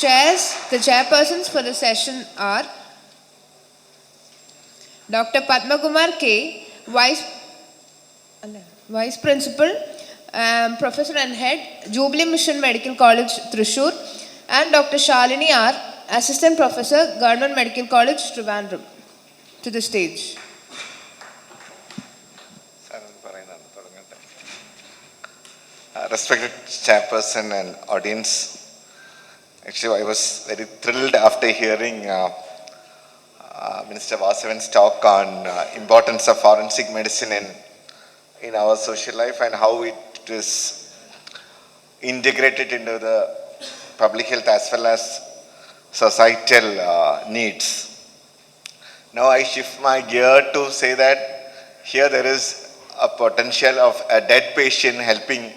The chairpersons for the session are Dr. Padmakumar K, Vice Principal, Professor and Head, Jubilee Mission Medical College, Thrissur, and Dr. Shalini R, Assistant Professor, Government Medical College, Trivandrum, to the stage. Respected Chairperson and audience, actually I was very thrilled after hearing Minister Vasavan's talk on importance of forensic medicine in our social life and how it is integrated into the public health as well as societal needs. Now I shift my gear to say that here there is a potential of a dead patient helping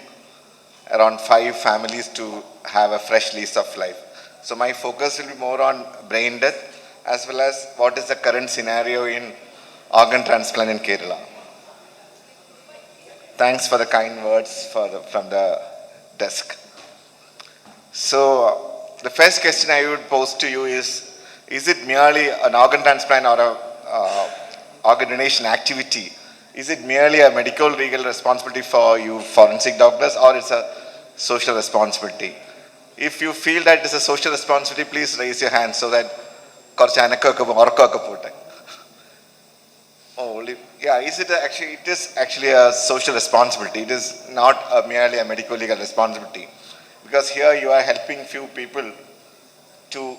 around 5 families to have a fresh lease of life. So my focus will be more on brain death as well as what is the current scenario in organ transplant in Kerala. Thanks for the kind words from the desk. So the first question I would pose to you is it merely an organ transplant or a organ donation activity? Is it merely a medical legal responsibility for you forensic doctors, or it's a social responsibility? If you feel that it's a social responsibility, please raise your hand so that it is actually a social responsibility. It is not merely a medical legal responsibility, because here you are helping few people to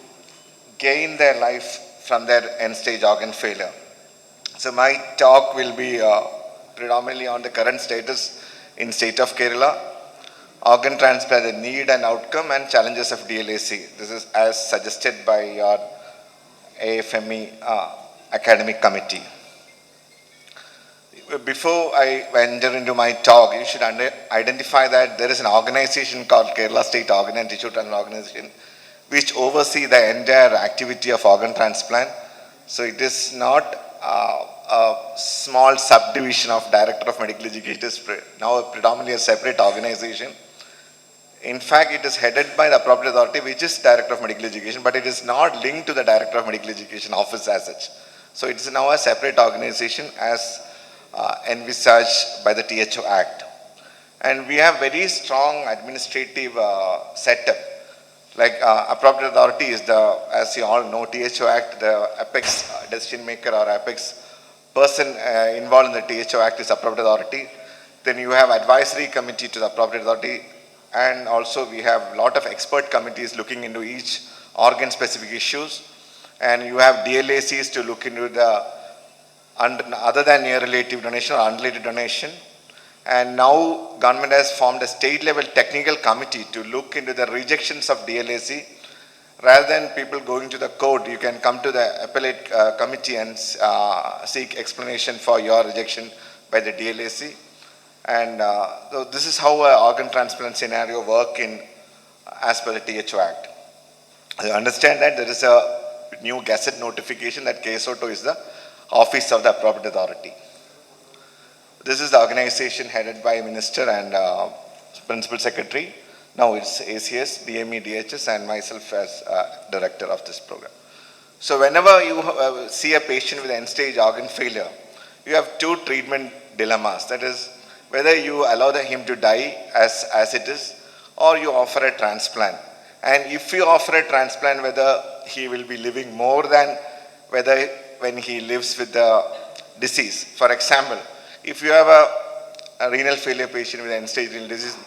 gain their life from their end stage organ failure. So my talk will be predominantly on the current status in state of Kerala, organ transplant, the need and outcome, and challenges of DLAC. This is as suggested by your AFME academic committee. Before I enter into my talk, you should identify that there is an organization called Kerala State Organ and Tissue Transplant Organization, which oversee the entire activity of organ transplant. So it is not a small subdivision of Director of Medical Education. It is now predominantly a separate organization. In fact, it is headed by the appropriate authority, which is Director of Medical Education, but it is not linked to the Director of Medical Education office as such. So it is now a separate organization as envisaged by the THO Act. And we have very strong administrative setup. Like appropriate authority is the, as you all know, THO Act, the apex decision maker or apex person involved in the THO Act is appropriate authority. Then you have advisory committee to the appropriate authority, and also we have a lot of expert committees looking into each organ specific issues, and you have DLACs to look into the other than near relative donation or unrelated donation. And now government has formed a state level technical committee to look into the rejections of DLAC. Rather than people going to the court, you can come to the appellate committee and seek explanation for your rejection by the DLAC. And so this is how an organ transplant scenario work in as per the THO Act. You understand that there is a new gazette notification that K-SOTTO is the office of the appropriate authority. This is the organization headed by Minister and Principal Secretary. Now it's ACS, DME, DHS, and myself as Director of this program. So whenever you see a patient with end-stage organ failure, you have two treatment dilemmas. That is, whether you allow him to die as it is, or you offer a transplant. And if you offer a transplant, whether he will be living more than whether when he lives with the disease. For example, if you have a renal failure patient with end-stage renal disease,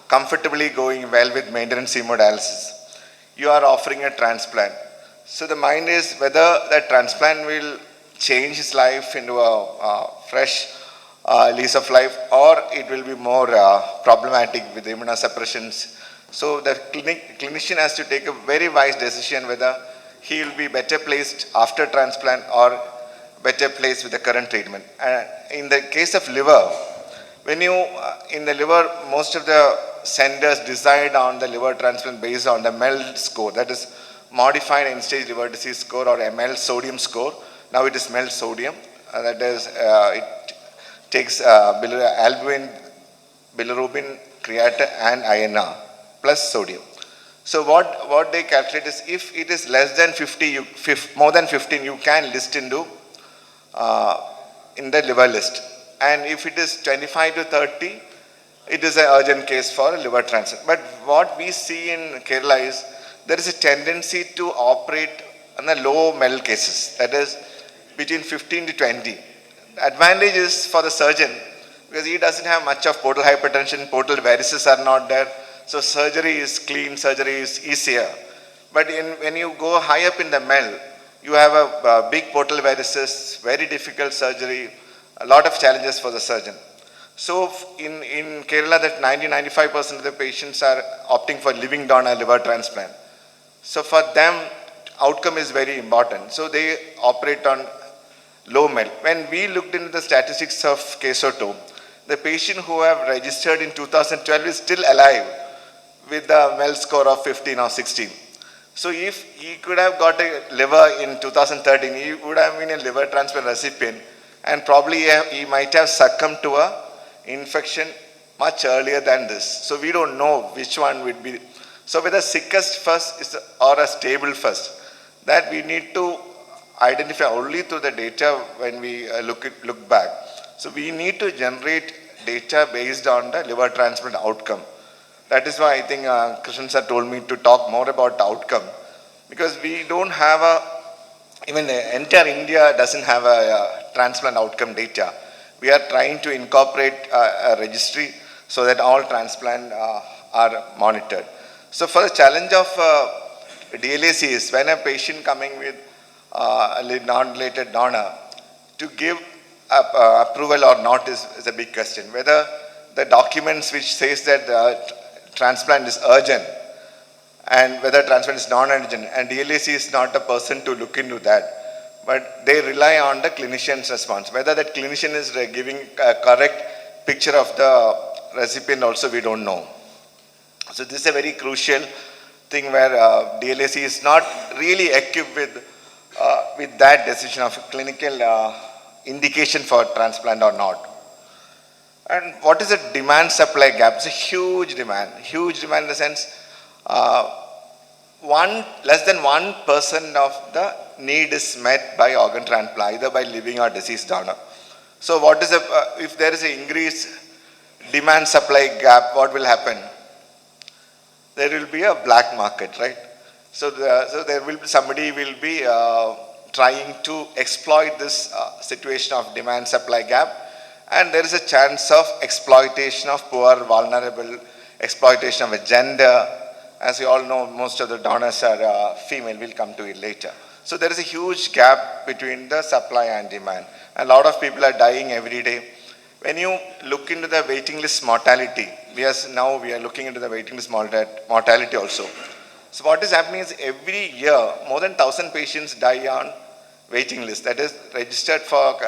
comfortably going well with maintenance hemodialysis, you are offering a transplant. So the mind is whether that transplant will change his life into a fresh lease of life, or it will be more problematic with immunosuppressions. So the clinician has to take a very wise decision whether he will be better placed after transplant or better placed with the current treatment. In the case of liver, when you, in the liver, most of the centers decide on the liver transplant based on the MELD score, that is modified end-stage liver disease score, or ML sodium score. Now it is MELD sodium, that is, it takes albumin, bilirubin, creatinine and INR plus sodium. So what they calculate is if it is less than 50, more than 15, you can list into in the liver list. And if it is 25 to 30, it is an urgent case for a liver transplant. But what we see in Kerala is there is a tendency to operate on the low MEL cases, that is between 15 to 20. The advantage is for the surgeon because he doesn't have much of portal hypertension, portal varices are not there, so surgery is clean, surgery is easier. But when you go high up in the MEL, you have a big portal varices, very difficult surgery, a lot of challenges for the surgeon. So in Kerala, that 90-95% of the patients are opting for living donor liver transplant. So for them, outcome is very important. So they operate on low MEL. When we looked into the statistics of K-SOTTO, the patient who have registered in 2012 is still alive with the MEL score of 15 or 16. So if he could have got a liver in 2013, he would have been a liver transplant recipient, and probably he might have succumbed to a infection much earlier than this. So we don't know which one would be. So whether sickest first or a stable first, that we need to identify only through the data when we look back. So we need to generate data based on the liver transplant outcome. That is why I think Krishnan sir told me to talk more about the outcome, because we don't have even the entire India doesn't have a transplant outcome data. We are trying to incorporate a registry so that all transplant are monitored. So for the challenge of dialysis, when a patient coming with a non-related donor, to give approval or not is a big question. Whether the documents which says that transplant is urgent and whether transplant is non-urgent, and dialysis is not a person to look into that, but they rely on the clinician's response. Whether that clinician is giving a correct picture of the recipient also we don't know. So this is a very crucial thing where dialysis is not really equipped with that decision of clinical indication for transplant or not. And what is the demand supply gap? It's a huge demand in the sense less than 1% of the need is met by organ transplant, either by living or deceased donor. So what is if there is an increased demand supply gap, what will happen? There will be a black market, right? So there will be somebody will be trying to exploit this situation of demand supply gap, and there is a chance of exploitation of poor, vulnerable, exploitation of a gender. As you all know, most of the donors are female. We'll come to it later. So there is a huge gap between the supply and demand. A lot of people are dying every day. When you look into the waiting list mortality, now we are looking into the waiting list mortality also. So what is happening is every year, more than 1,000 patients die on waiting list. That is registered for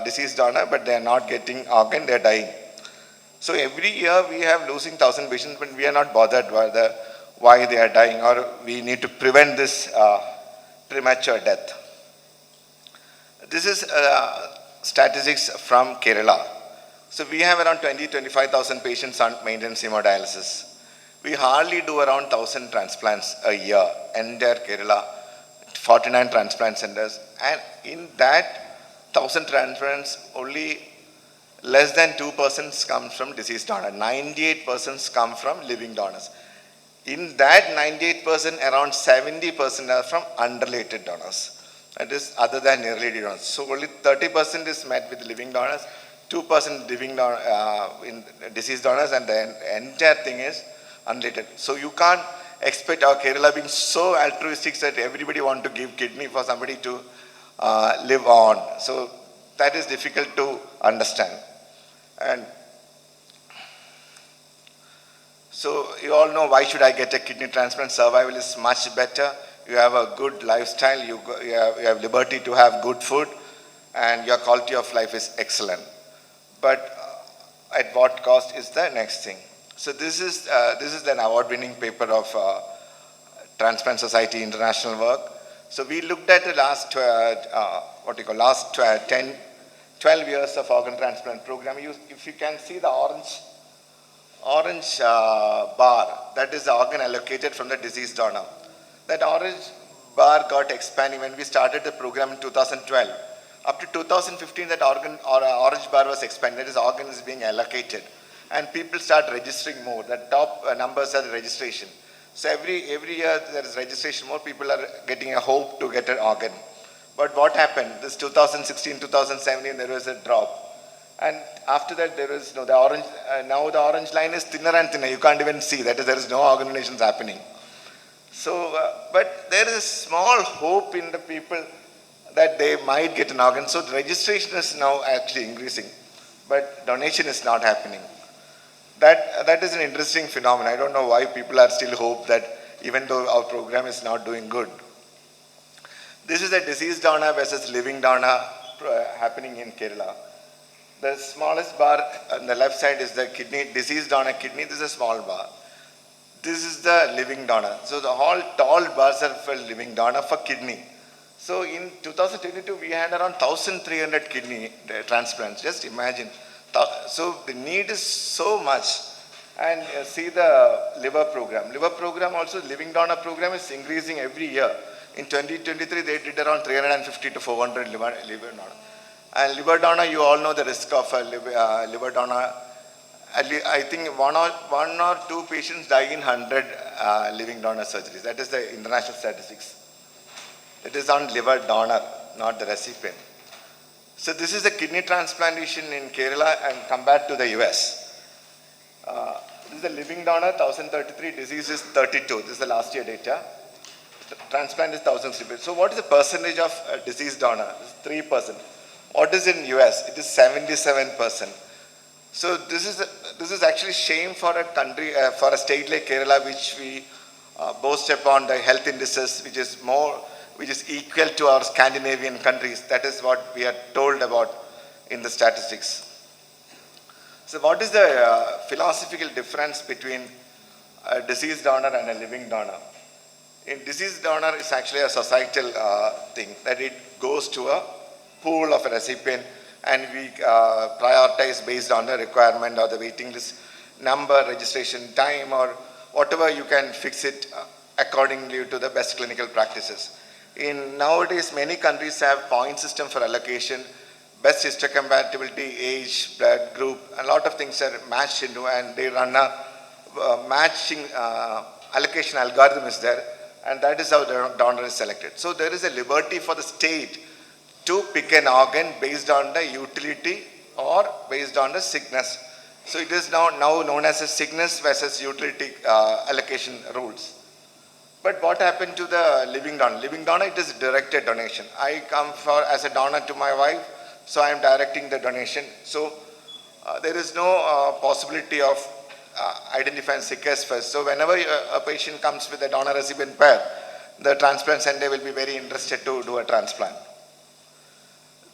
deceased donor, but they are not getting organ, they are dying. So every year we have losing 1,000 patients, but we are not bothered why they are dying, or we need to prevent this premature death. This is statistics from Kerala. So we have around 20-25,000 patients on maintenance hemodialysis. We hardly do around 1,000 transplants a year, entire Kerala, 49 transplant centers. And in that 1,000 transplants, only less than 2% come from deceased donor. 98% come from living donors. In that 98%, around 70% are from unrelated donors. That is other than related donors. So only 30% is met with living donors, 2% living in deceased donors, and the entire thing is unrelated. So you can't expect our Kerala being so altruistic that everybody want to give kidney for somebody to live on. So that is difficult to understand. And so you all know why should I get a kidney transplant? Survival is much better. You have a good lifestyle. You have liberty to have good food, and your quality of life is excellent. But at what cost is the next thing? So this is an award-winning paper of Transplant Society International work. So we looked at the last 12 years of organ transplant program. If you can see the orange bar, that is the organ allocated from the deceased donor. That orange bar got expanding when we started the program in 2012. Up to 2015, that organ or orange bar was expanded. That is, organ is being allocated, and people start registering more. The top numbers are the registration. So every year there is registration. More people are getting a hope to get an organ. But what happened? This 2016, 2017, there was a drop. And after that, there is the orange. Now the orange line is thinner and thinner. You can't even see. That is, there is no organ donations happening. So, but there is a small hope in the people that they might get an organ. So the registration is now actually increasing, but donation is not happening. That is an interesting phenomenon. I don't know why people are still hope that even though our program is not doing good. This is a deceased donor versus living donor happening in Kerala. The smallest bar on the left side is the kidney, deceased donor kidney. This is a small bar. This is the living donor. So the whole tall bars are for living donor for kidney. So in 2022, we had around 1,300 kidney transplants. Just imagine. So the need is so much. And see the liver program. Liver program also, living donor program is increasing every year. In 2023, they did around 350 to 400 liver donor. And liver donor, you all know the risk of liver donor. I think one or two patients die in 100 living donor surgeries. That is the international statistics. It is on liver donor, not the recipient. So this is the kidney transplantation in Kerala and compared to the US. This is the living donor, 1,033, disease is 32. This is the last year data. The transplant is 1,060. So what is the percentage of deceased donor? It's 3%. What is in US? It is 77%. So this is actually shame for a country, for a state like Kerala, which we boast upon the health indices, which is equal to our Scandinavian countries. That is what we are told about in the statistics. So what is the philosophical difference between a deceased donor and a living donor? In deceased donor, it's actually a societal thing, that it goes to a pool of a recipient, and we prioritize based on the requirement or the waiting list number, registration time, or whatever you can fix it accordingly to the best clinical practices. In nowadays, many countries have point system for allocation, best histocompatibility, age, blood group, a lot of things are matched into, and they run a matching allocation algorithm is there, and that is how the donor is selected. So there is a liberty for the state to pick an organ based on the utility or based on the sickness. So it is now known as a sickness versus utility allocation rules. But what happened to the living donor? Living donor, it is directed donation. I come as a donor to my wife, so I am directing the donation. So there is no possibility of identifying sickness first. So whenever a patient comes with a donor recipient pair, the transplant center will be very interested to do a transplant.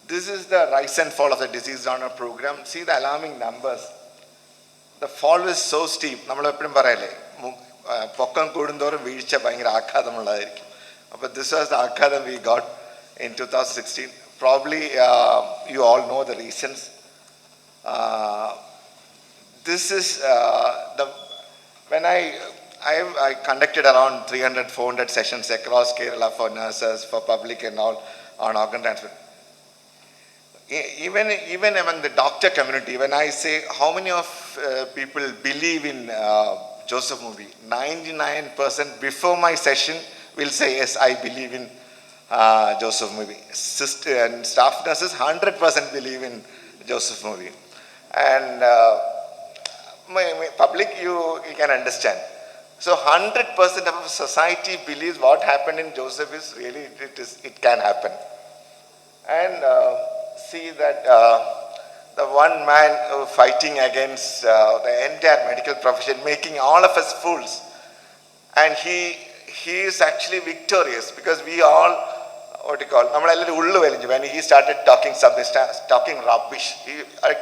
This is the rise and fall of the disease donor program. See the alarming numbers. The fall is so steep. But this was the Akadam we got in 2016. Probably you all know the reasons. This is when I conducted around 300, 400 sessions across Kerala for nurses, for public and all on organ transplant. Even among the doctor community, when I say how many of people believe in Joseph movie, 99% before my session will say, yes, I believe in Joseph movie. Sister and staff nurses, 100% believe in Joseph movie. And public, you can understand. So 100% of society believes what happened in Joseph is really, it can happen. And see that the one man fighting against the entire medical profession, making all of us fools. And he is actually victorious, because we all, when he started talking something, talking rubbish.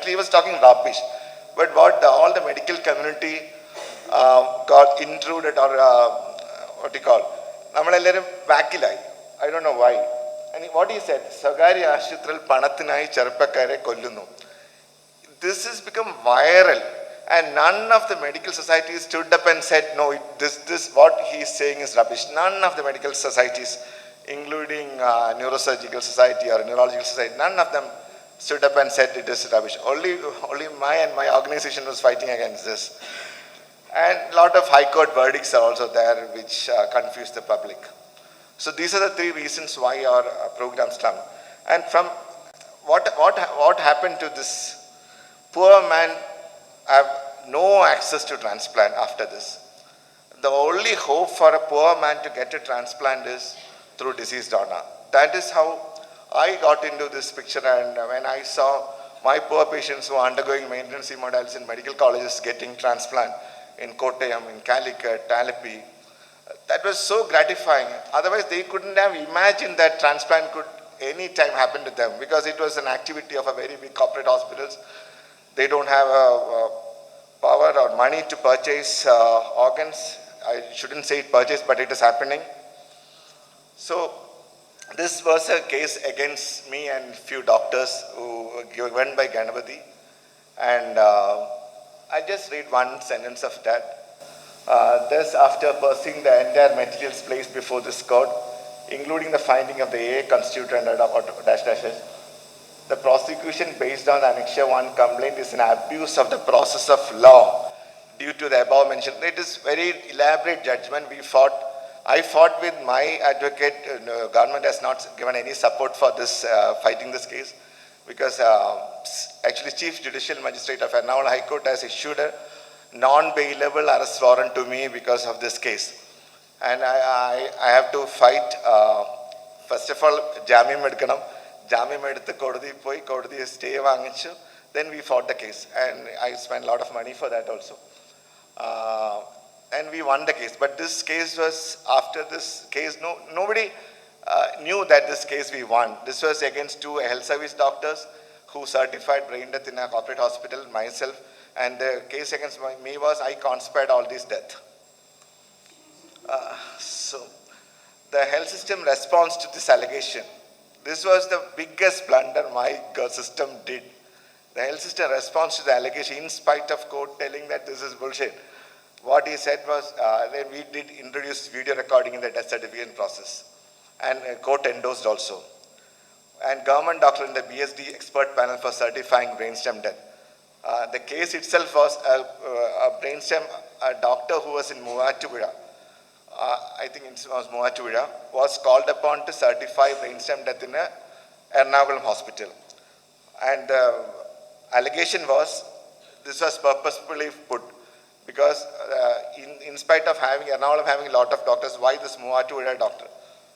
He was talking rubbish. But what all the medical community got intruded, or I don't know why. And what he said, Sagari Ashitral Panathinayi Charpakare Kollunu. This has become viral. And none of the medical societies stood up and said, no, this what he is saying is rubbish. None of the medical societies, including Neurosurgical Society or Neurological Society, none of them stood up and said it is rubbish. Only my organization was fighting against this. And a lot of high court verdicts are also there which confuse the public. So these are the three reasons why our program slumped. And from what happened to this poor man have no access to transplant after this. The only hope for a poor man to get a transplant is through deceased donor. That is how I got into this picture, and when I saw my poor patients who are undergoing maintenance hemodialysis in medical colleges getting transplant in Kottayam, in Calicut, Alappuzha, that was so gratifying. Otherwise, they couldn't have imagined that transplant could any time happen to them, because it was an activity of a very big corporate hospitals. They don't have power or money to purchase organs. I shouldn't say it purchase, but it is happening. So this was a case against me and few doctors who went by Ganapati. And I just read one sentence of that. Thus, after pursuing the entire materials placed before this court, including the finding of the AA constituted under -- the prosecution based on Annexure 1 complaint is an abuse of the process of law due to the above mentioned. It is very elaborate judgment. I fought with my advocate. Government has not given any support for this, fighting this case, because actually Chief Judicial Magistrate of Ernakulam High Court has issued a non-bailable arrest warrant to me because of this case. And I have to fight, first of all, Jamim Medkanam. Jamim eduthu kodadi poi kodadi stay vaangichu. Then we fought the case, and I spent a lot of money for that also. And we won the case. But this case was, after this case, nobody knew that this case we won. This was against two health service doctors who certified brain death in a corporate hospital, myself. And the case against me was I conspired all this death. So the health system response to this allegation, this was the biggest blunder my system did. The health system response to the allegation, in spite of court telling that this is bullshit, what he said was, then we did introduce video recording in the death certificate process, and court endorsed also. And government doctor in the BSD expert panel for certifying brainstem death. The case itself was a brainstem, a doctor who was in Muvatuvira, I think it was Muvatuvira, was called upon to certify brainstem death in a Ernakulam hospital. And the allegation was, this was purposefully put, because in spite of Ernakulam having a lot of doctors, why this Muvatuvira doctor?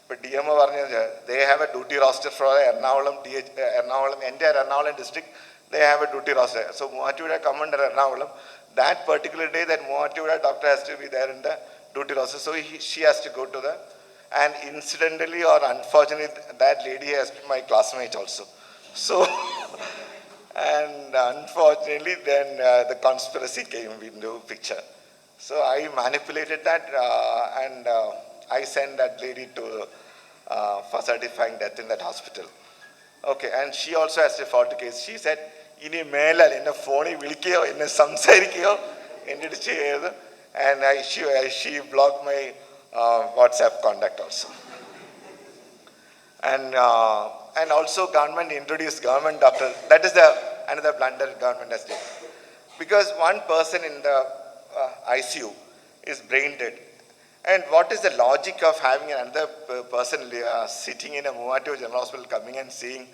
But DMO, they have a duty roster for Ernakulam, entire Ernakulam district, they have a duty roster. So Muvatuvira come under Ernakulam. That particular day, that Muvatuvira doctor has to be there in the duty roster. So she has to go to the, and incidentally or unfortunately, that lady has been my classmate also. So, and unfortunately, then the conspiracy came into picture. So I manipulated that, and I sent that lady to for certifying death in that hospital. Okay, and she also has to file the case. She said, "Ini melal inna phone vilkkeyo, inna samsarikkeyo, endu cheyadu." And she blocked my WhatsApp contact also. And also government introduced government doctor. That is another blunder government has done. Because one person in the ICU is brain dead. And what is the logic of having another person sitting in a Muvatuvira General Hospital coming and seeing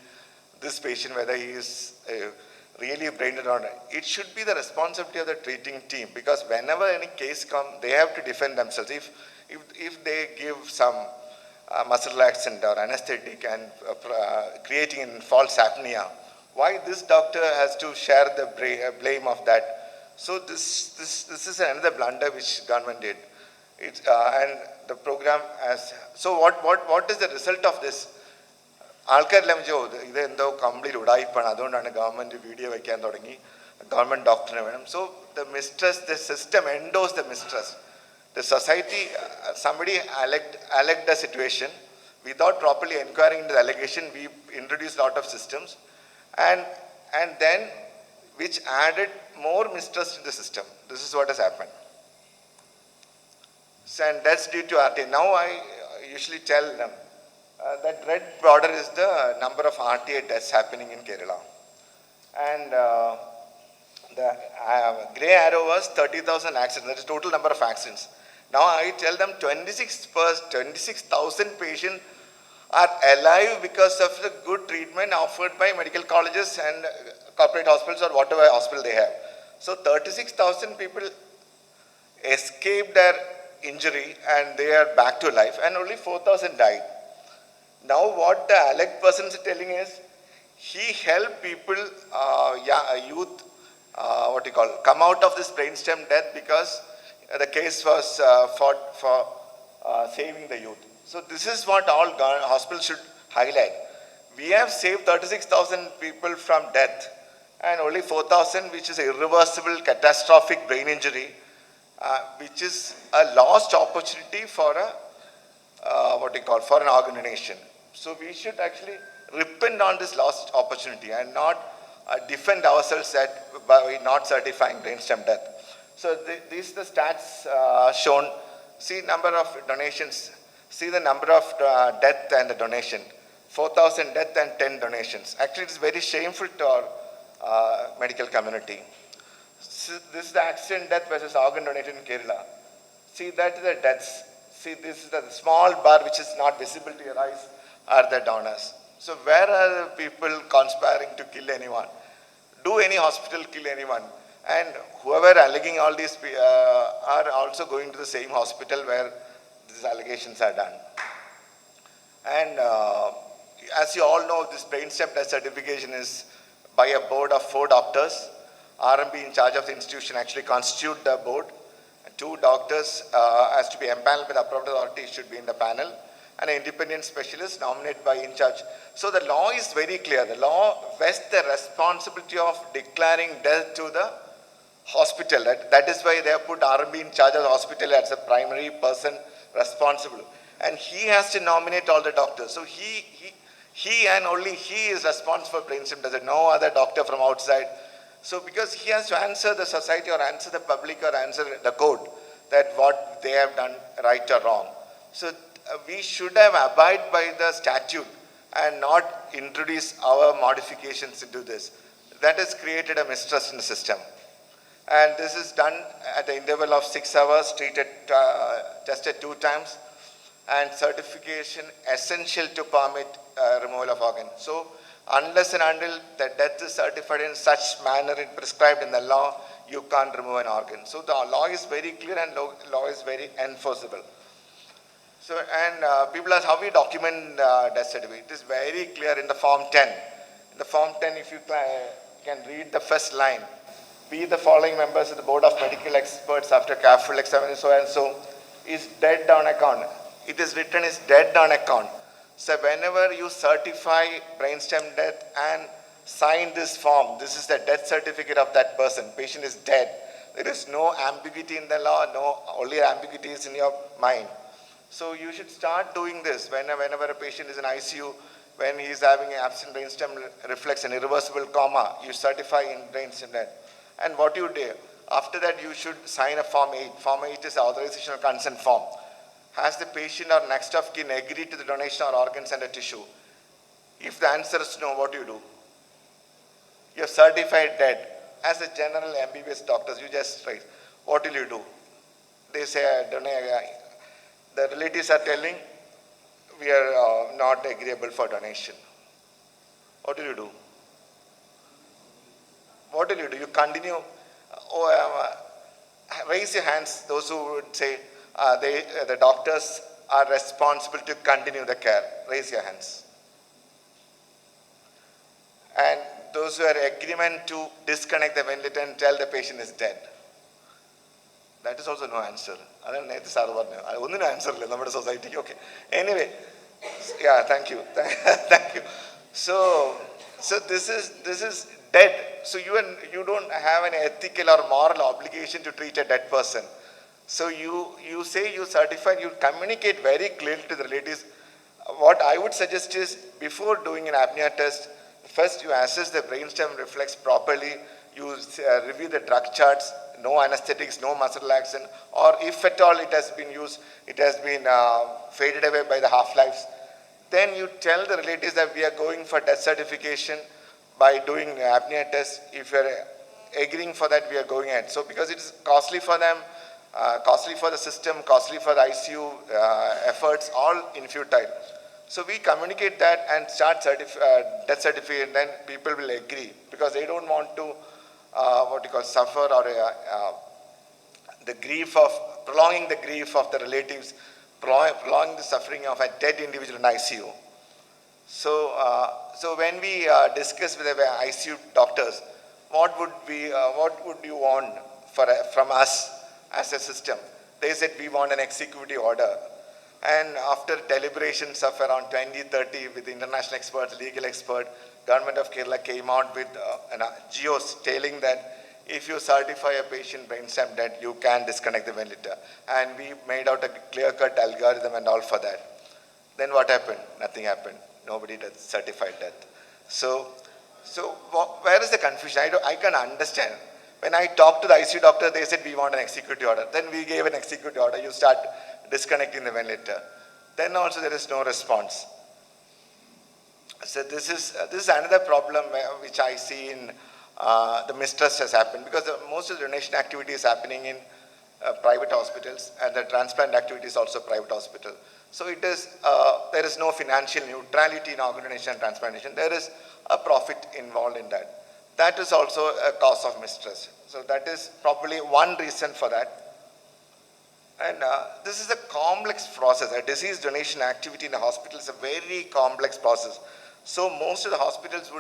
this patient, whether he is really brain dead or not? It should be the responsibility of the treating team, because whenever any case comes, they have to defend themselves. If they give some muscle relaxant or anesthetic and creating false apnea, why this doctor has to share the blame of that? So this is another blunder which government did. And the program has. So what is the result of this? ആൾക്കാരെല്ലാം ഇതെന്തോ complete ഉടായിപ്പാണ്, അതുകൊണ്ടാണ് government video വയ്ക്കാൻ തുടങ്ങി, government ഡോക്ടറിനെ വേണം. So the mistress, the system endorse the mistress. The society, somebody alleged a situation. Without properly inquiring into the allegation, we introduced a lot of systems. And then which added more mistrust in the system. This is what has happened. So, and that's due to RTA. Now I usually tell them that red border is the number of RTA deaths happening in Kerala. And the grey arrow was 30,000 accidents. That is total number of accidents. Now I tell them 26,000 patients are alive because of the good treatment offered by medical colleges and corporate hospitals or whatever hospital they have. So 36,000 people escaped their injury and they are back to life, and only 4,000 died. Now what the ALEC person is telling is, he helped people, youth, come out of this brainstem death because the case was fought for saving the youth. So this is what all hospitals should highlight. We have saved 36,000 people from death and only 4,000 which is irreversible catastrophic brain injury, which is a lost opportunity for a for an organ donation. So we should actually repent on this lost opportunity and not defend ourselves by not certifying brainstem death. So these are the stats shown. See number of donations. See the number of death and the donation. 4,000 death and 10 donations. Actually, it is very shameful to our medical community. So this is the accident death versus organ donation in Kerala. See, that is the deaths. See, this is the small bar which is not visible to your eyes are the donors. So where are the people conspiring to kill anyone? Do any hospital kill anyone? And whoever alleging all these are also going to the same hospital where these allegations are done. And as you all know, this brainstem death certification is by a board of 4 doctors. RMB in charge of the institution actually constitute the board. 2 doctors has to be empaneled by the appropriate authority should be in the panel, and an independent specialist nominated by in charge. So the law is very clear. The law vests the responsibility of declaring death to the hospital. That is why they have put RMB in charge of the hospital as the primary person responsible. And he has to nominate all the doctors. So he and only he is responsible for brainstem death. No other doctor from outside. So because he has to answer the society or answer the public or answer the court that what they have done right or wrong. So we should have abide by the statute and not introduce our modifications into this. That has created a mistrust in the system. And this is done at the interval of 6 hours, tested 2 times, and certification essential to permit removal of organ. So unless and until the death is certified in such manner prescribed in the law, you can't remove an organ. So the law is very clear and law is very enforceable. So, and people ask how we document death certificate. It is very clear in the Form 10. In the Form 10, if you can read the first line, we the following members of the Board of Medical Experts after careful examination so and so is dead on account. It is written is dead on account. So whenever you certify brainstem death and sign this form, this is the death certificate of that person. Patient is dead. There is no ambiguity in the law, only ambiguity is in your mind. So you should start doing this whenever a patient is in ICU, when he is having an absent brainstem reflex and irreversible coma, you certify in brainstem death. And what you do, after that you should sign a Form 8. Form 8 is an authorization or consent form. Has the patient or next of kin agreed to the donation of organs and a tissue? If the answer is no, what do? You have certified dead. As a general MBBS doctors, you just write, what will you do? They say, the relatives are telling, we are not agreeable for donation. What will you do? What will you do? You continue, raise your hands, those who would say, the doctors are responsible to continue the care. Raise your hands. And those who are agreement to disconnect the ventilator and tell the patient is dead. That is also no answer. I don't know answer in our society. Okay. Anyway, yeah, thank you. Thank you. So this is dead. So you don't have an ethical or moral obligation to treat a dead person. So you say you certify, you communicate very clearly to the relatives. What I would suggest is, before doing an apnea test, first you assess the brainstem reflex properly. you review the drug charts, no anesthetics, no muscle relaxant, or if at all it has been used, it has been faded away by the half-lives. Then you tell the relatives that we are going for death certification by doing apnea test. If you are agreeing for that, we are going ahead. So because it is costly for them, costly for the system, costly for the ICU efforts, all infutile. So we communicate that and start death certificate, then people will agree because they don't want to suffer or the grief of prolonging the grief of the relatives, prolonging the suffering of a dead individual in ICU. So when we discuss with the ICU doctors, what would you want from us as a system? They said we want an executive order. And after deliberations of around 20-30 with international experts, legal expert, Government of Kerala came out with geos telling that if you certify a patient brainstem dead, you can disconnect the ventilator. And we made out a clear-cut algorithm and all for that. Then what happened? Nothing happened. Nobody did certified death. So where is the confusion? I can understand. When I talked to the ICU doctor, they said we want an executive order. Then we gave an executive order. You start disconnecting the ventilator. Then also there is no response. So this is another problem which I see in the mistrust has happened because most of the donation activity is happening in private hospitals and the transplant activity is also private hospital. So it is there is no financial neutrality in organ donation and transplantation. There is a profit involved in that. That is also a cause of mistrust. So that is probably one reason for that. And this is a complex process. A disease donation activity in a hospital is a very complex process. So most of the hospitals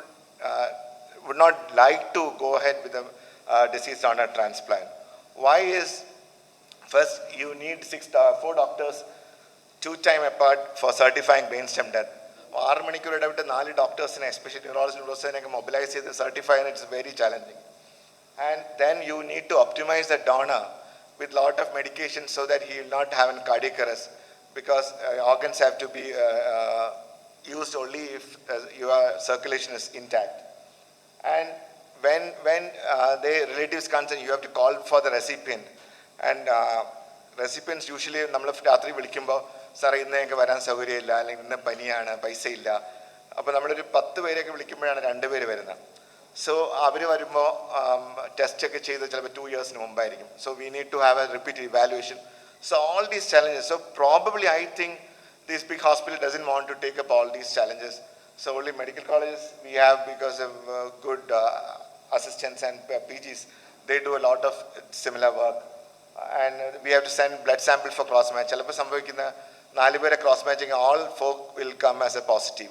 would not like to go ahead with a deceased donor transplant. Why is, first you need 4 doctors 2 times apart for certifying brainstem death. 6 മണിക്കൂർ ഇടവിട്ട് 4 doctors, especially neurologists, mobilize to certify, and it's very challenging. And then you need to optimize the donor with lot of medication so that he will not have a cardiac arrest because organs have to be used only if your circulation is intact. And when the relatives concerned, you have to call for the recipient. And recipients usually നമ്മൾ രാത്രി വിളിക്കുമ്പോൾ സാറേ ഇന്നേക്ക് വരാൻ സൗകര്യമില്ല അല്ലെങ്കിൽ ഇന്ന് പനിയാണ് പൈസ ഇല്ല. അപ്പോൾ നമ്മളൊരു 10 പേരെയൊക്കെ വിളിക്കുമ്പോഴാണ് 2 പേര് വരുന്നത്. So അവർ വരുമ്പോൾ ടെസ്റ്റ് ഒക്കെ ചെയ്ത് ചിലപ്പോൾ 2 yearsന് മുമ്പായിരിക്കും. So we need to have a repeat evaluation. So all these challenges. So probably I think this big hospital doesn't want to take up all these challenges. So only medical colleges we have because of good assistants and PGs. They do a lot of similar work. And we have to send blood sample for cross match. ചിലപ്പോൾ സംഭവിക്കുന്ന 4 പേരെ cross matching, all 4 will come as a positive.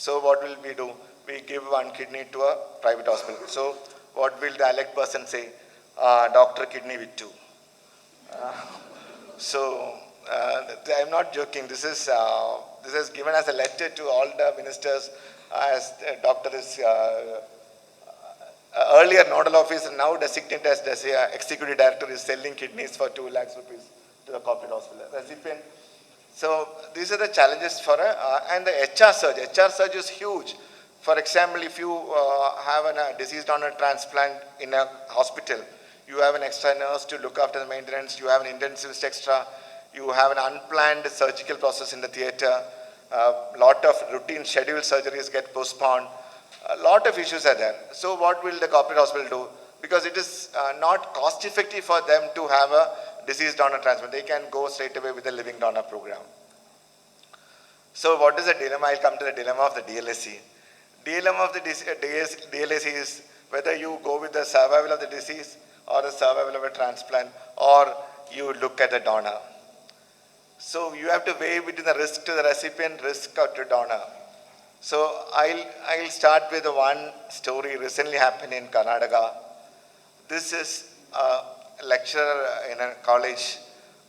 So what will we do? We give 1 kidney to a private hospital. So what will the elect person say? Doctor kidney with 2. So I'm not joking. This is given as a letter to all the ministers as doctor is earlier nodal officer, now designated as executive director, is selling kidneys for 2 lakhs rupees to the corporate hospital recipient. So these are the challenges for and the HR surge. HR surge is huge. For example, if you have a deceased donor transplant in a hospital, you have an extra nurse to look after the maintenance, you have an intensivist extra, you have an unplanned surgical process in the theatre, lot of routine scheduled surgeries get postponed, a lot of issues are there. So what will the corporate hospital do? Because it is not cost effective for them to have a deceased donor transplant. They can go straight away with the living donor program. So what is the dilemma? I'll come to the dilemma of the DLSC. Dilemma of the DLSC is whether you go with the survival of the disease or the survival of a transplant, or you look at the donor. So you have to weigh between the risk to the recipient, risk to donor. So I'll start with one story recently happened in Karnataka. This is a lecturer in a college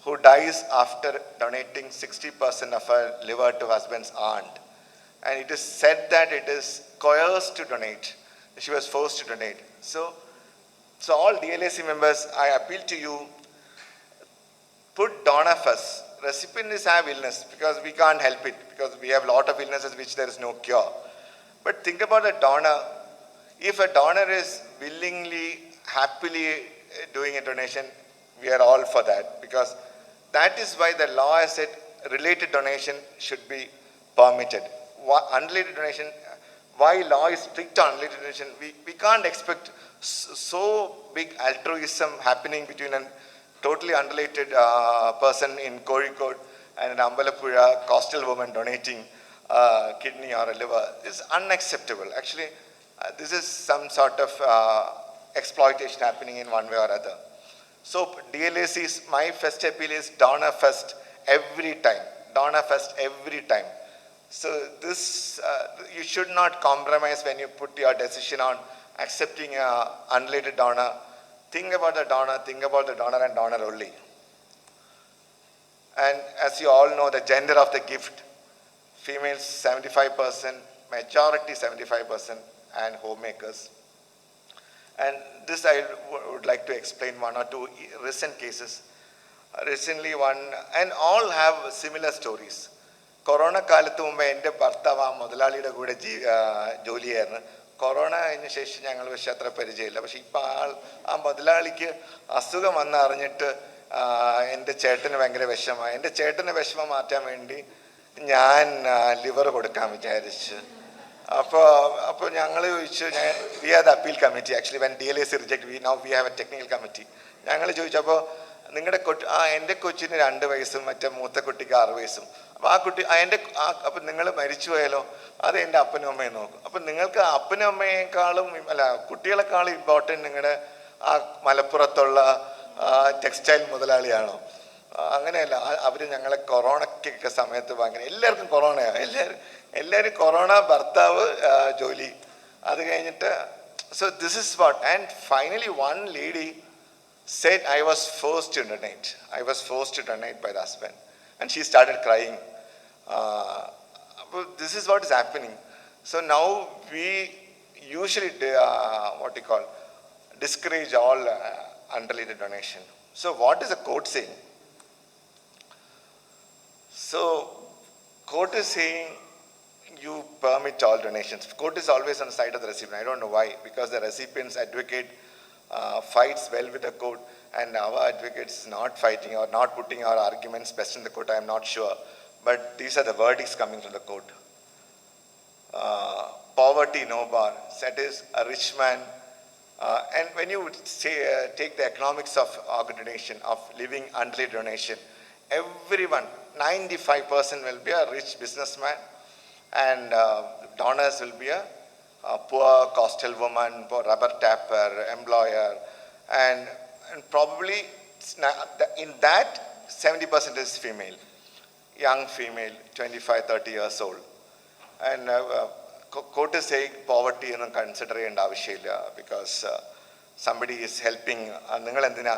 who dies after donating 60% of her liver to husband's aunt. And it is said that it is coerced to donate. She was forced to donate. So all DLSC members, I appeal to you, put donor first. Recipients have illness because we can't help it because we have a lot of illnesses which there is no cure. But think about the donor. If a donor is willingly, happily doing a donation, we are all for that, because that is why the law has said related donation should be permitted. Unrelated donation, why law is strict on unrelated donation, we can't expect so big altruism happening between a totally unrelated person in Kozhikode and an Alappuzha coastal woman donating kidney or a liver. It's unacceptable. Actually, this is some sort of exploitation happening in one way or other. So DLAC is, my first appeal is donor first every time. Donor first every time. So this, you should not compromise when you put your decision on accepting an unrelated donor. Think about the donor, think about the donor and donor only. And as you all know, the gender of the gift, females 75%, majority 75%, and homemakers. And this I would like to explain one or two recent cases. Recently one, and all have similar stories. Corona കാലത്ത് മുമ്പ് എൻ്റെ ഭർത്താവ് ആ മുതലാളിയുടെ കൂടെ ജോലിയായിരുന്നു. Corona അതിന് ശേഷം ഞങ്ങൾ പക്ഷേ അത്ര പരിചയമില്ല. പക്ഷെ ഇപ്പം ആ മുതലാളിക്ക് അസുഖം വന്നറിഞ്ഞിട്ട് എൻ്റെ ചേട്ടന് ഭയങ്കര വിഷമമായി. എൻ്റെ ചേട്ടന് വിഷമം മാറ്റാൻ വേണ്ടി ഞാൻ ലിവർ കൊടുക്കാൻ വിചാരിച്ച്. അപ്പോൾ ഞങ്ങൾ ചോദിച്ചു, we have the appeal committee. Actually when DLAC reject, we have A technical committee. ഞങ്ങൾ ചോദിച്ചപ്പോൾ നിങ്ങളുടെ എൻ്റെ കൊച്ചിന് 2 വയസ്സും മറ്റേ മൂത്ത കുട്ടിക്ക് 6 വയസ്സും. അപ്പോൾ ആ കുട്ടി അപ്പം നിങ്ങൾ മരിച്ചു പോയാലോ, അത് എൻ്റെ അപ്പനും അമ്മയും നോക്കും. അപ്പം നിങ്ങൾക്ക് അപ്പനും അമ്മയെക്കാളും അല്ല കുട്ടികളെക്കാളും ഇമ്പോർട്ടൻറ്റ് നിങ്ങളുടെ ആ മലപ്പുറത്തുള്ള ടെക്സ്റ്റൈൽ മുതലാളിയാണോ? അങ്ങനെയല്ല. അവർ ഞങ്ങളെ കൊറോണയ്ക്കൊക്കെ സമയത്ത് ഭയങ്കര, എല്ലാവർക്കും കൊറോണയാണ്, എല്ലാവരും കൊറോണ, ഭർത്താവ്, ജോലി, അത് കഴിഞ്ഞിട്ട്. So this is what, and finally one lady said, I was forced to donate. I was forced to donate by the husband. And she started crying. This is what is happening. So now we usually, discourage all unrelated donation. So what is the court saying? So court is saying you permit all donations. Court is always on the side of the recipient. I don't know why, because the recipient's advocate fights well with the court, and our advocates not fighting or not putting our arguments best in the court. I am not sure, but these are the verdicts coming from the court. Poverty no bar. That is a rich man. And when you say, take the economics of organ donation, of living unrelated donation, everyone, 95% will be a rich businessman, and donors will be a poor coastal woman, poor rubber tapper, employer, and probably in that 70% is female, young female, 25-30 years old. And court is saying poverty is considered because somebody is helping. നിങ്ങൾ എന്തിനാ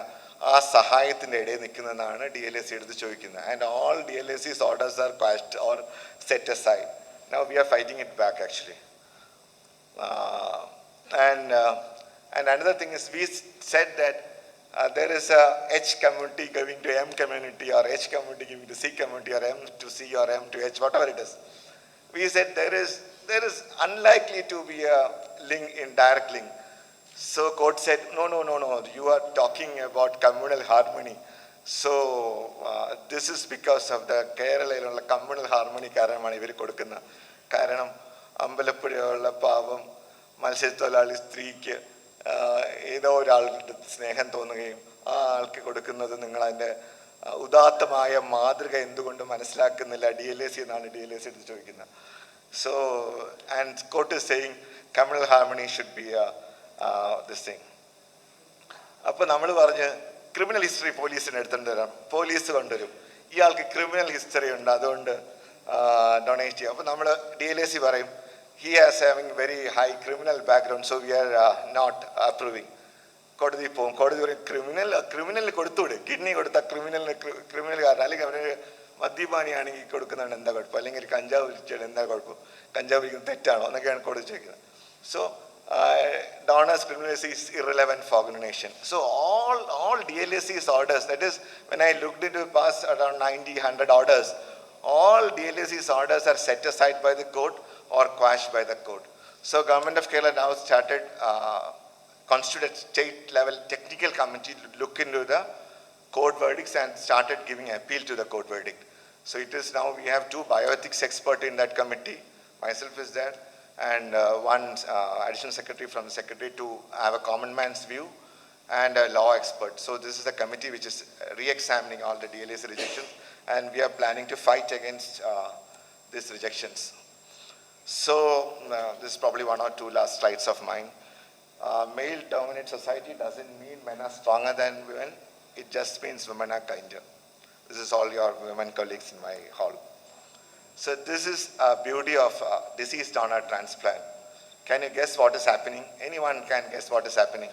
ആ സഹായത്തിൻ്റെ ഇടയിൽ നിൽക്കുന്നതെന്നാണ് DLAC എടുത്ത് ചോദിക്കുന്നത്. And all DLAC's orders are quashed or set aside. Now we are fighting it back actually. And another thing is, we said that there is a H community giving to M community, or H community giving to C community, or M to C, or M to H, whatever it is. We said there is unlikely to be a link, indirect link. So court said, no, you are talking about communal harmony. So this is because of the Kerala communal harmony കാരണമാണ് ഇവർ കൊടുക്കുന്നത്. കാരണം അമ്പലപ്പുഴയുള്ള പാവം മത്സ്യത്തൊഴിലാളി സ്ത്രീക്ക് ഏതോ ഒരാളുടെ സ്നേഹം തോന്നുകയും ആ ആൾക്ക് കൊടുക്കുന്നത് നിങ്ങളതിൻ്റെ ഉദാത്തമായ മാതൃക എന്തുകൊണ്ട് മനസ്സിലാക്കുന്നില്ല DLAC എന്നാണ് DLAC എടുത്ത് ചോദിക്കുന്നത്. So, and court is saying communal harmony should be this thing. അപ്പോൾ നമ്മൾ പറഞ്ഞ് ക്രിമിനൽ ഹിസ്റ്ററി പോലീസിന് എടുത്തുകൊണ്ട് വരാം, പോലീസ് കൊണ്ടുവരും, ഇയാൾക്ക് ക്രിമിനൽ ഹിസ്റ്ററി ഉണ്ട് അതുകൊണ്ട് ഡൊണേറ്റ് ചെയ്യും. അപ്പോൾ നമ്മൾ DLAC പറയും he has having very high criminal background, so we are not approving. കോടതി പോകും, കോടതി പറയും ക്രിമിനൽ കൊടുത്തൂടെ, കിഡ്നി കൊടുത്താൽ ക്രിമിനൽ കാരണം, അല്ലെങ്കിൽ അവർ മദ്യപാനിയാണെങ്കിൽ കൊടുക്കുന്നതാണ് എന്താ കുഴപ്പം, അല്ലെങ്കിൽ കഞ്ചാവ് വിളിച്ചാൽ എന്താ കുഴപ്പം, കഞ്ചാവ് വിളിക്കുന്നത് തെറ്റാണോ എന്നൊക്കെയാണ് കോടതി ചോദിക്കുന്നത്. So donors criminality is irrelevant for donation. So all DLAC's orders, that is when I looked into past around 90-100 orders, all DLAC's orders are set aside by the court or quashed by the court. So Government of Kerala now started, constituted state level technical committee to look into the court verdicts and started giving appeal to the court verdict. So it is now, we have 2 bioethics experts in that committee. Myself is there, and one additional secretary from the secretary to have a common man's view, and a law expert. So this is a committee which is re-examining all the dialysis rejections, and we are planning to fight against these rejections. So this is probably 1 or 2 last slides of mine. Male-dominant society doesn't mean men are stronger than women. It just means women are kinder. This is all your women colleagues in my hall. So this is a beauty of deceased donor transplant. Can you guess what is happening? Anyone can guess what is happening?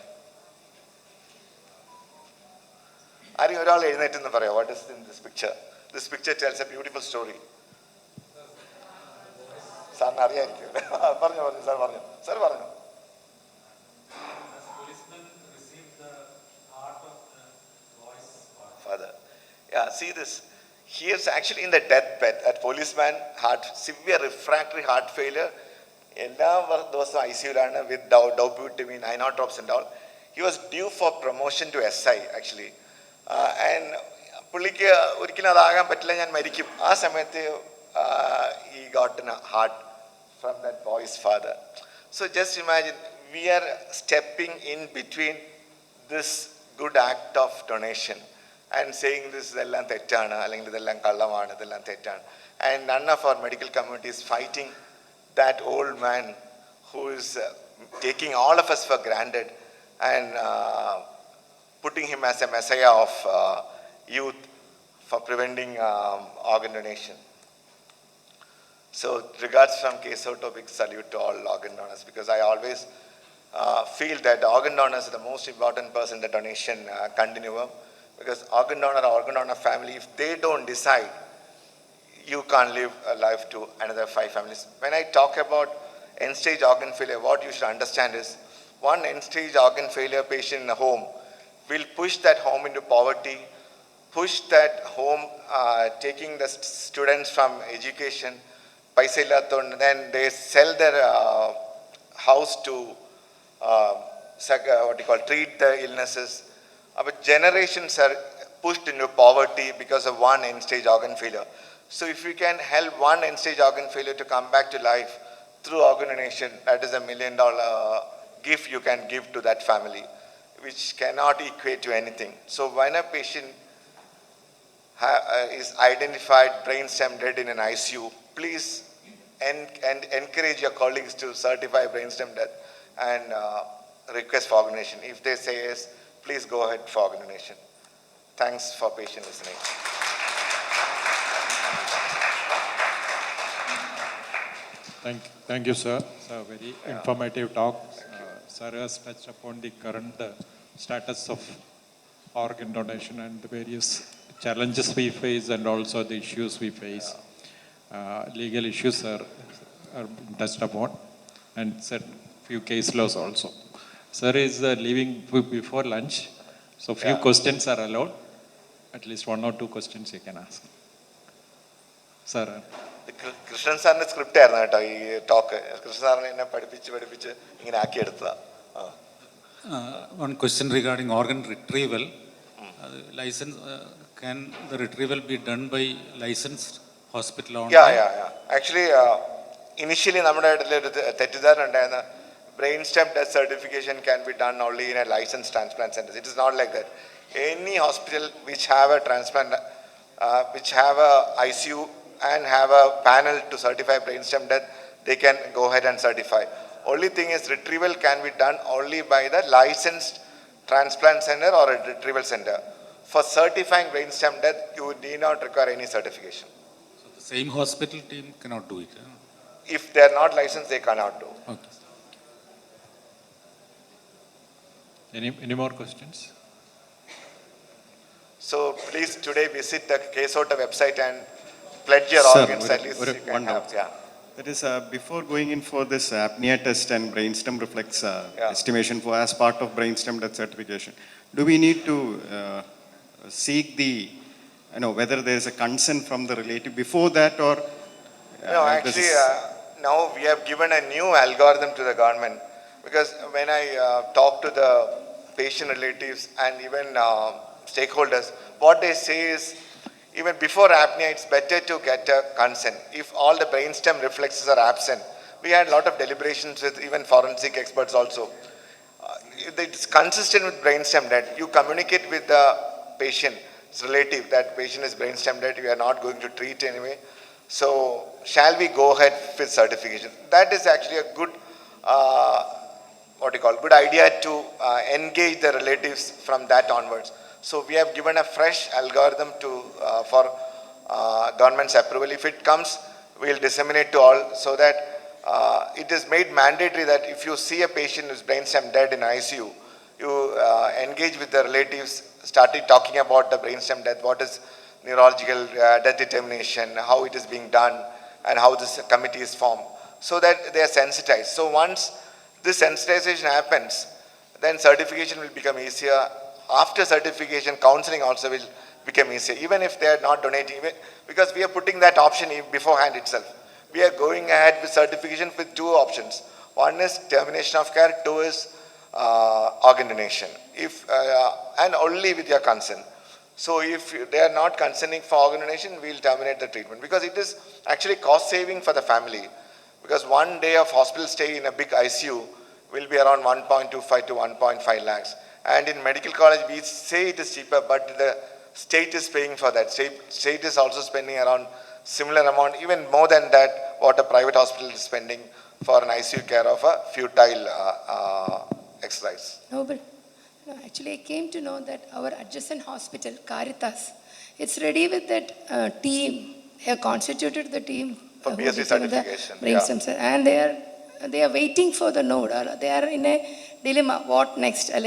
Are you all eഴുന്നേറ്റ് എന്ന് പറയാം? What is in this picture? This picture tells a beautiful story. സാറിന് അറിയായിരിക്കും. പറഞ്ഞു sir പറഞ്ഞു. Sir പറഞ്ഞു. Father. Yeah, see this. He is actually in the deathbed. That policeman had severe refractory heart failure. എല്ലാ ദിവസവും ICU-ലാണ് with dobutamine, 9 drops and all. He was due for promotion to SI actually. And പുള്ളിക്ക് ഒരിക്കലും അതാകാൻ പറ്റില്ല, ഞാൻ മരിക്കും. ആ സമയത്ത് he got a heart from that boy's father. So just imagine, we are stepping in between this good act of donation and saying this ഇതെല്ലാം തെറ്റാണ്, അല്ലെങ്കിൽ ഇതെല്ലാം കള്ളമാണ്, ഇതെല്ലാം തെറ്റാണ്. And none of our medical community is fighting that old man who is taking all of us for granted and putting him as a messiah of youth for preventing organ donation. So regards from K-SOTTO, big salute to all organ donors, because I always feel that organ donors are the most important person in the donation continuum, because organ donor or organ donor family, if they don't decide, you can't live a life to another 5 families. When I talk about end-stage organ failure, what you should understand is, one end-stage organ failure patient in a home will push that home into poverty, push that home taking the students from education, paisa illathondu, then they sell their house to treat the illnesses. But generations are pushed into poverty because of one end-stage organ failure. So if we can help one end-stage organ failure to come back to life through organ donation, that is $1 million gift you can give to that family, which cannot equate to anything. So when a patient is identified brainstem dead in an ICU, please encourage your colleagues to certify brainstem death and request for organ donation. If they say yes, please go ahead for organ donation. Thanks for patient listening. Thank you, sir. It's a very informative talk. Sir has touched upon the current status of organ donation and the various challenges we face and also the issues we face. Legal issues are touched upon and said few case laws also. Sir is leaving before lunch, so few questions are allowed. At least 1 or 2 questions you can ask. Sir. Krishnan സാറിൻ്റെ script ആയിരുന്നു കേട്ടോ ഈ talk. Krishnan സാറിനെ എന്നെ പഠിപ്പിച്ച് ഇങ്ങനെ ആക്കിയെടുത്തതാണ്. One question regarding organ retrieval. License, can the retrieval be done by licensed hospital only? Yeah. Actually, initially നമ്മുടെ ഇടയിൽ ഒരു തെറ്റിദ്ധാരണ ഉണ്ടായിരുന്ന brainstem death certification can be done only in a licensed transplant center. It is not like that. Any hospital which have a transplant, which have a ICU and have a panel to certify brainstem death, they can go ahead and certify. Only thing is retrieval can be done only by the licensed transplant center or a retrieval center. For certifying brainstem death, you need not require any certification. So the same hospital team cannot do it? If they are not licensed, they cannot do. Okay. Any more questions? So please today visit the K-SOTTO website and pledge your organs. At least you can have. That is, before going in for this apnea test and brainstem reflex estimation for as part of brainstem death certification, do we need to seek the, whether there is a consent from the relative before that, or? No, actually, now we have given a new algorithm to the government, because when I talk to the patient relatives and even stakeholders, what they say is, even before apnea, it's better to get a consent. If all the brainstem reflexes are absent, we had a lot of deliberations with even forensic experts also. If it's consistent with brainstem dead, you communicate with the patient's relative that patient is brainstem dead, we are not going to treat anyway. So shall we go ahead with certification? That is actually a good, good idea to engage the relatives from that onwards. So we have given a fresh algorithm to for government's approval. If it comes, we will disseminate to all, so that it is made mandatory that if you see a patient who is brainstem dead in ICU, you engage with the relatives, started talking about the brainstem death, what is neurological death determination, how it is being done, and how this committee is formed, so that they are sensitized. So once this sensitization happens, then certification will become easier. After certification, counseling also will become easier, even if they are not donating, because we are putting that option beforehand itself. We are going ahead with certification with two options. One is termination of care, two is organ donation, and only with your consent. So if they are not consenting for organ donation, we will terminate the treatment, because it is actually cost saving for the family. Because 1 day of hospital stay in a big ICU will be around 1.25 to 1.5 lakhs. And in medical college, we say it is cheaper, but the state is paying for that. State is also spending around similar amount, even more than that, what a private hospital is spending for an ICU care of a futile exercise. Noble. No, actually, I came to know that our adjacent hospital, Caritas, it's ready with that team. They have constituted the team for BSc certification. Brainstem, and they are waiting for the nodal. They are in a dilemma. What next? So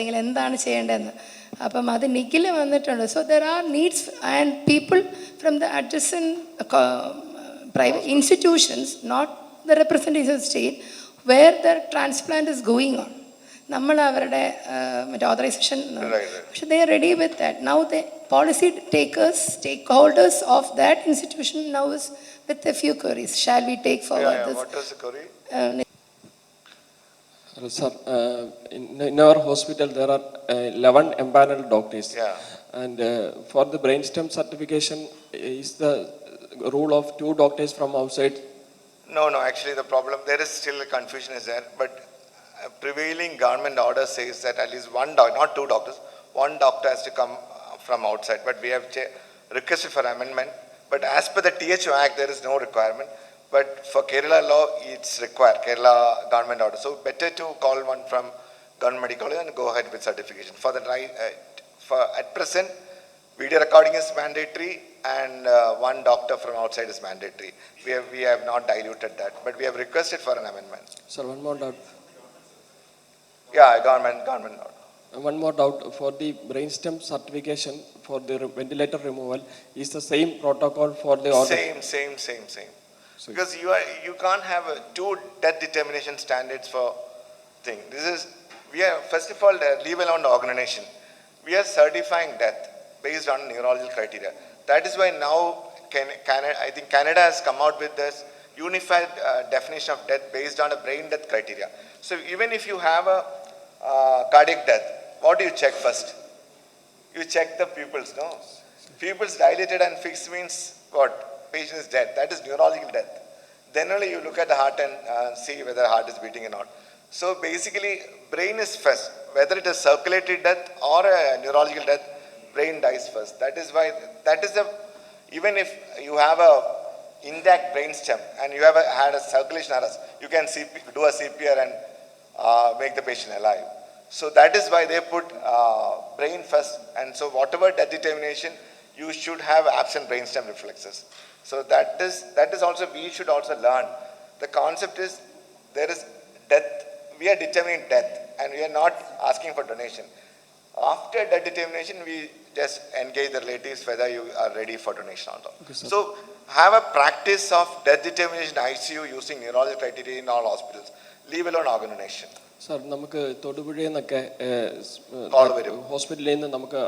there are needs, and people from the adjacent private institutions, not the representatives of the state, where the transplant is going on. Authorization. Right. So they are ready with that. Now the policy takers, stakeholders of that institution now is with a few queries. Shall we take forward this? What was the query? Sir, in our hospital there are 11 empaneled doctors. Yeah. And for the brainstem certification, is the rule of 2 doctors from outside? No, actually the problem, there is still a confusion is there, but prevailing government order says that at least one doctor, not 2 doctors, 1 doctor has to come from outside, but we have requested for amendment. But as per the THO Act, there is no requirement. But for Kerala law, it's required, Kerala government order. So better to call one from government medical college and go ahead with certification. For at present, video recording is mandatory, and 1 doctor from outside is mandatory. We have not diluted that, but we have requested for an amendment. Sir, one more doubt. Yeah, government order. One more doubt. For the brainstem certification for the ventilator removal, is the same protocol for the organ? Same. Because you can't have 2 death determination standards for thing. We are, first of all, leave alone the organization. We are certifying death based on neurological criteria. That is why now I think Canada has come out with this unified definition of death based on a brain death criteria. So even if you have a cardiac death, what do you check first? You check the pupils, no? Pupils dilated and fixed means what? Patient is dead. That is neurological death. Then only you look at the heart and see whether the heart is beating or not. So basically, brain is first. Whether it is circulatory death or a neurological death, brain dies first. That is why, even if you have a intact brainstem and you have had a circulation arrest, you can do a CPR and make the patient alive. So that is why they put brain first. And so whatever death determination, you should have absent brainstem reflexes. So that is also, we should also learn. The concept is, there is death, we are determining death, and we are not asking for donation. After death determination, we just engage the relatives whether you are ready for donation or not. Okay, so have a practice of death determination ICU using neurological criteria in all hospitals. Leave alone organ donation. Sir നമുക്ക് തൊടുപുഴയിൽ നിന്നൊക്കെ Call വരും. ഹോസ്പിറ്റലിൽ നിന്ന് നമുക്ക്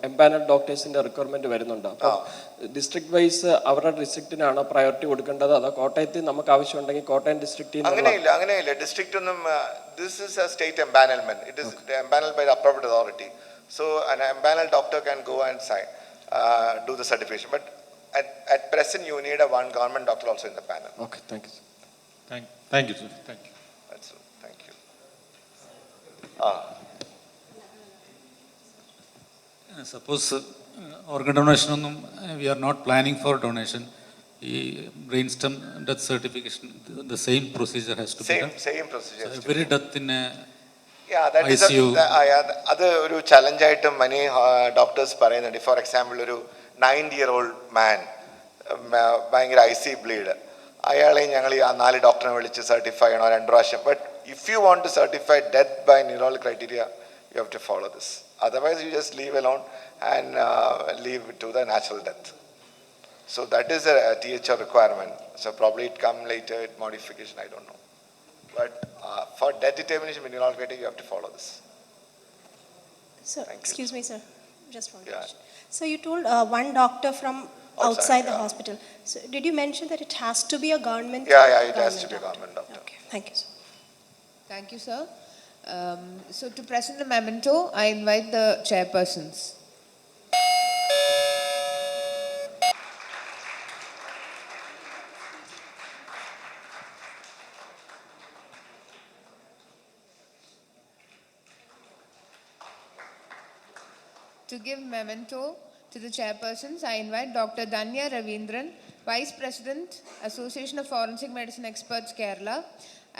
empanel ഡോക്ടേഴ്സിന്റെ requirement വരുന്നുണ്ട്. അപ്പോൾ district vice അവരുടെ ഡിസ്ട്രിക്റ്റിനാണോ പ്രയോറിറ്റി കൊടുക്കേണ്ടത്, അതോ കോട്ടയത്തിൽ നമുക്ക് ആവശ്യമുണ്ടെങ്കിൽ കോട്ടയം ഡിസ്ട്രിക്റ്റിൽ അങ്ങനെയില്ല ഡിസ്ട്രിക്റ്റ് ഒന്നും this is a state empanelment. It is empaneled by the appropriate authority. So an empaneled doctor can go and sign, do the certification. But at present you need one government doctor also in the panel. Okay, thank you, sir. Thank you, sir. Thank you. That's all. Thank you. Suppose organ donation, we are not planning for donation. Brainstem death certification, the same procedure has to be done. Same procedure. So every death in a that ICU. അത് ഒരു ചലഞ്ചായിട്ട് many doctors പറയുന്നുണ്ട്. For example, ഒരു 90-year-old man ഭയങ്കര IC bleed, അയാളെ ഞങ്ങൾ ഈ 4 ഡോക്ടറിനെ വിളിച്ച് സർട്ടിഫൈ ചെയ്യണോ 2 പ്രാവശ്യം. But if you want to certify death by neural criteria, you have to follow this. Otherwise you just leave alone and leave to the natural death. So that is a THR requirement. So probably it come later, modification, I don't know. But for death determination with neural criteria, you have to follow this. Sir, Thank you. excuse me, sir. Just one Yeah. question. So you told one doctor from outside the hospital. So did you mention that it has to be a government? Yeah, it has to be a government doctor. Okay, thank you, sir. Thank you, sir. So to present the memento, I invite the chairpersons. To give memento to the chairpersons, I invite Dr. Danya Ravindran, Vice President, Association of Forensic Medicine Experts, Kerala,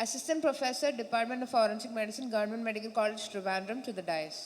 Assistant Professor, Department of Forensic Medicine, Government Medical College, Trivandrum, to the dais.